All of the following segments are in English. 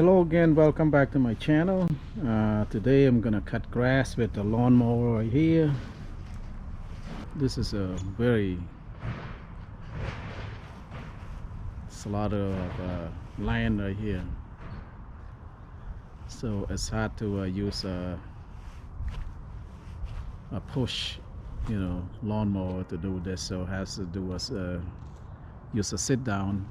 Hello again, welcome back to my channel. Today I'm gonna cut grass with the lawnmower right here. This is a slaughter of land right here, so it's hard to use a push lawnmower to do this, so it has to do use a sit down.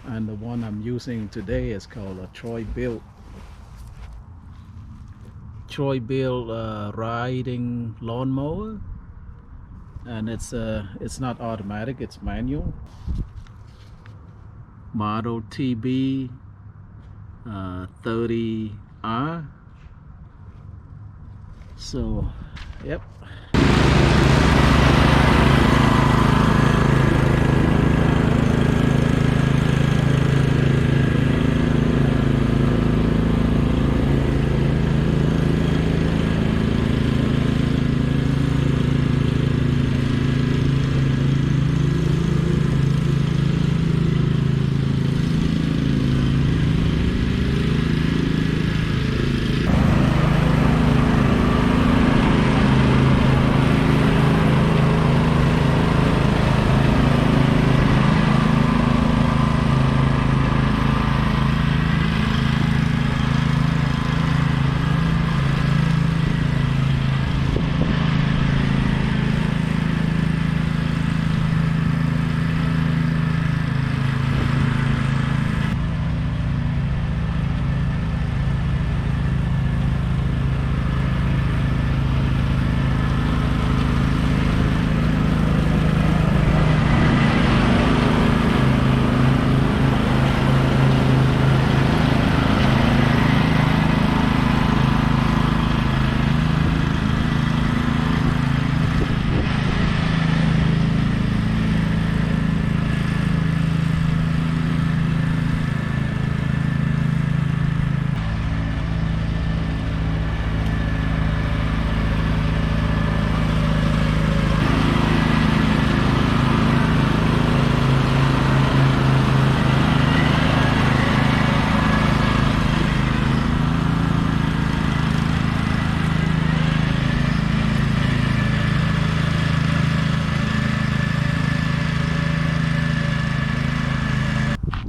And the one I'm using today is called a Bilt riding lawnmower, and it's not automatic, it's manual. Model TB 30R. So yep.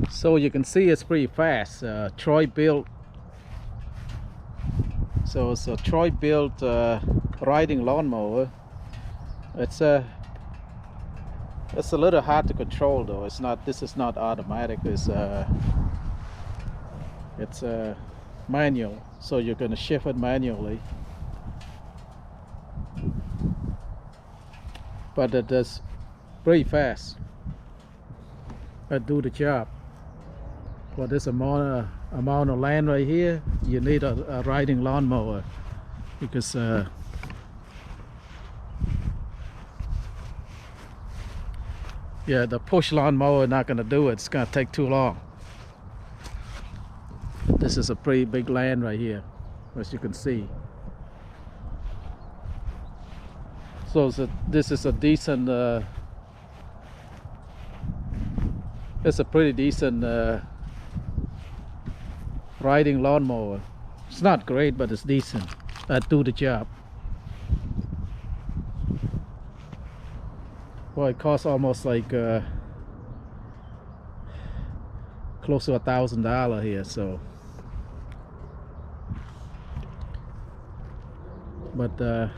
So you can see it's pretty fast. Bilt. So it's a Bilt riding lawnmower. It's a little hard to control though. It's not. This is not automatic. It's manual. So you're gonna shift it manually. But it does pretty fast. It do the job. For this amount of land right here, you need a riding lawnmower, because yeah, the push lawnmower is not going to do it. It's going to take too long. This is a pretty big land right here, as you can see. So this is a decent it's a pretty decent riding lawnmower. It's not great, but it's decent. Do the job. Well, it costs almost like close to $1,000 here. So, but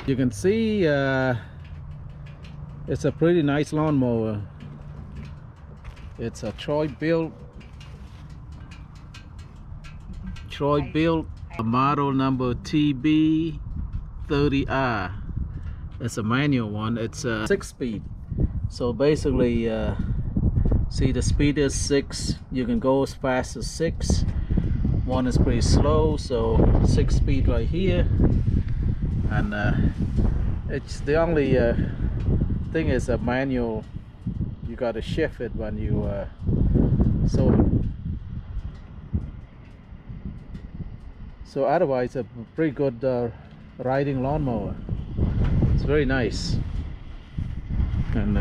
You can see it's a pretty nice lawnmower. It's a Bilt model number TB30R. It's a manual one. It's a 6-speed. So basically, see, the speed is 6. You can go as fast as 6. One is pretty slow, so 6-speed right here. And it's the only thing is a manual. You got to shift it when you so otherwise a pretty good riding lawnmower. It's very nice. And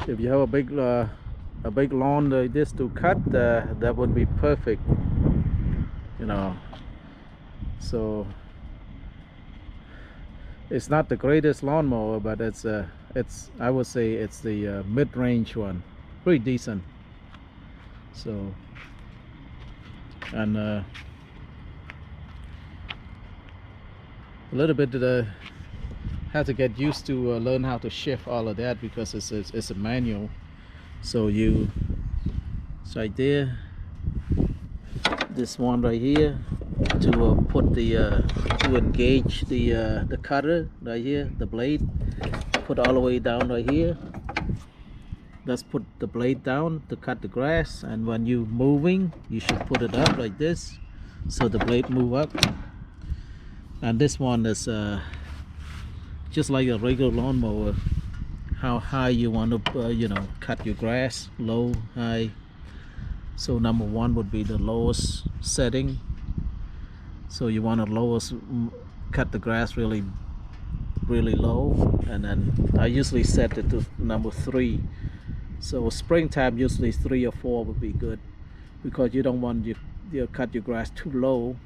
if you have a big lawn like this to cut, that would be perfect, you know. So it's not the greatest lawnmower, but it's I would say it's the mid-range one, pretty decent. So, and a little bit have to get used to learn how to shift all of that, because it's a manual. So it's right there, this one right here, to put the to engage the cutter right here, the blade, put all the way down right here. Let's put the blade down to cut the grass, and when you're moving, you should put it up like this, so the blade move up. And this one is just like a regular lawnmower, how high you want to you know, cut your grass, low, high. So number 1 would be the lowest setting. So you want to cut the grass really low, and then I usually set it to number 3. So springtime usually 3 or 4 would be good, because you don't want you cut your grass too low.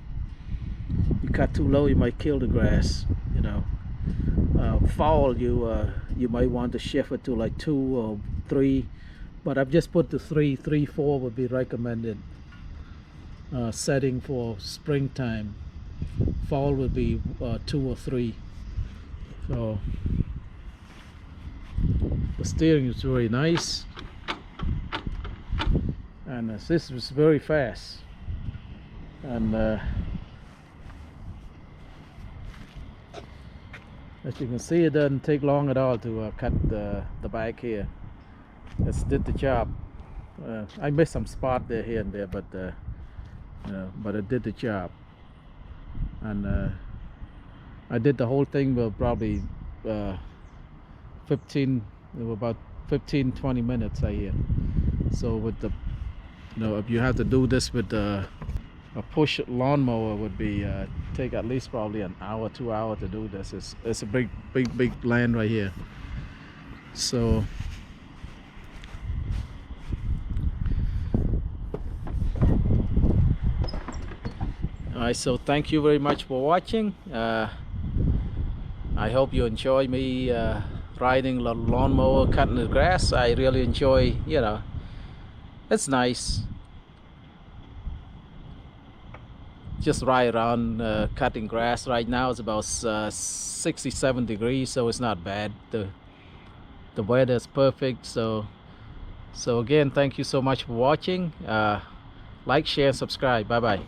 You cut too low, you might kill the grass, you know. Fall, you might want to shift it to like 2 or 3, but I've just put the 3, 4 would be recommended setting for springtime. Fall would be 2 or 3. So the steering is very nice, and this was very fast, and as you can see, it doesn't take long at all to cut the back here. It did the job. I missed some spot there, here and there, but but it did the job. And I did the whole thing with probably about 15-20 minutes a year. So with the, you know, if you have to do this with a push lawnmower, would be take at least probably an hour, 2 hours to do this. It's a big land right here. So alright, so thank you very much for watching. I hope you enjoy me riding the lawnmower, cutting the grass. I really enjoy, you know, it's nice. Just ride around cutting grass. Right now it's about 67 degrees, so it's not bad. The weather is perfect. So again, thank you so much for watching. Like, share, and subscribe. Bye bye.